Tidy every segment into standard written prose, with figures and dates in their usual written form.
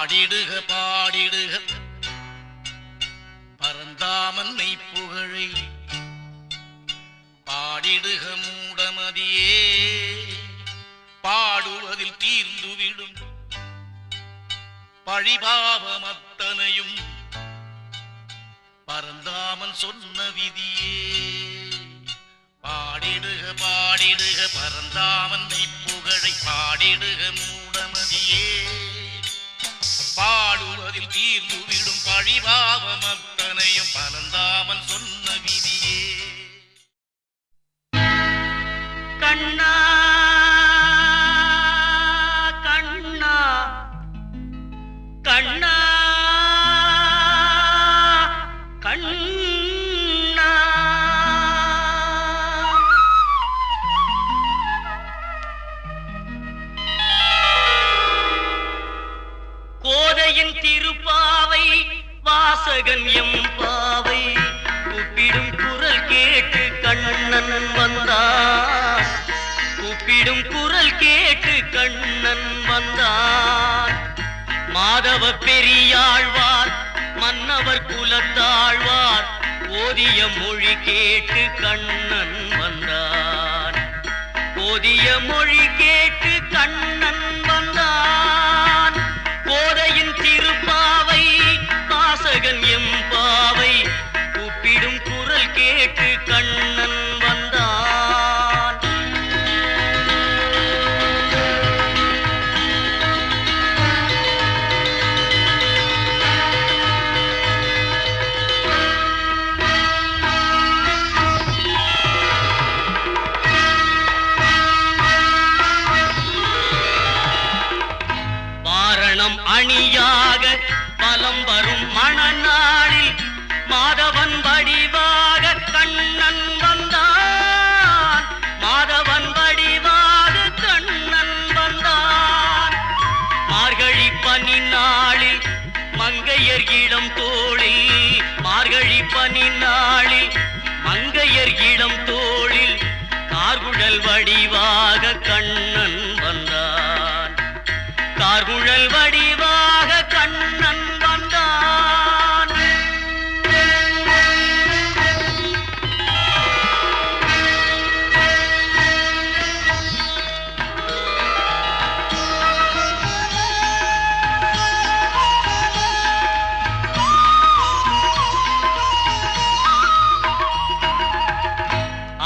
பாடிடுக பாடிடுக பரந்தாமன் மெய்ப்புகழை பாடிடுக மூடமதியே பாடுவதில் தீர்ந்துவிடும் பழிபாவமத்தனையும் பரந்தாமன் சொன்ன விதியே பாடிடுக பாடிடுக பரந்தாமன் மெய்ப்புகழை பாடிடுக மூடமதியே பாடுவதில் தீர்ந்துவிடும் பழிபாவமத்தனையும் பரந்தாமன் சொன்ன விதியே கண்ணா கண்ணா கண்ணா கண்ணா கோதையின் திருப்பாவை வாசகன் எம்பாவை கூப்பிடும் குரல் கேட்டு கண்ணன் வந்தான் கூப்பிடும் குரல் கேட்டு கண்ணன் வந்தான் மாதவ பெரியாழ்வார் மன்னவர் குலத்தாழ்வார் ஓதிய மொழி கேட்டு கண்ணன் வந்தான் ஓதிய மொழி கேட்டு கண்ணன் வந்தான் கோதையின் திருப்பாவை வாசகன் எம்பாவை கூப்பிடும் குரல் கேட்டு கண்ணன் வந்தான் வாரணம் அணியாக பலம் வரும் மணநாளில் மாதவன் வடிவாக கண்ணன் வந்தான் மாதவன் வடிவாக கண்ணன் வந்தான் மார்கழி பனி நாளில் மங்கையர் இளம் தோளில் மார்கழி பனி நாளில் மங்கையர் இளம் தோளில் கார்குழல் வடிவாக கண்ணன் வந்தான் கார்குழல் வடிவாக கண்ணன் வந்தான்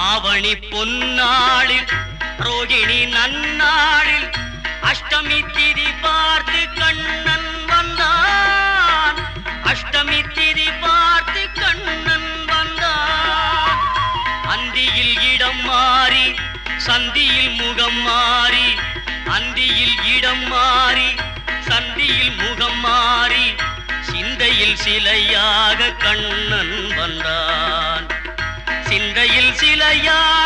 ஆவணி பொன்னாளில் ரோகிணி நன்னாளில் அஷ்டமி திதி பார்த்து கண்ணன் வந்தான் அஷ்டமி திதி பார்த்து கண்ணன் வந்தான் அந்தியில் இடம் மாறி சந்தியில் முகம் மாறி அந்தியில் இடம் மாறி சந்தியில் முகம் மாறி சிந்தையில் சிலையாக கண்ணன் வந்தான் சிந்தையில் சிலையாக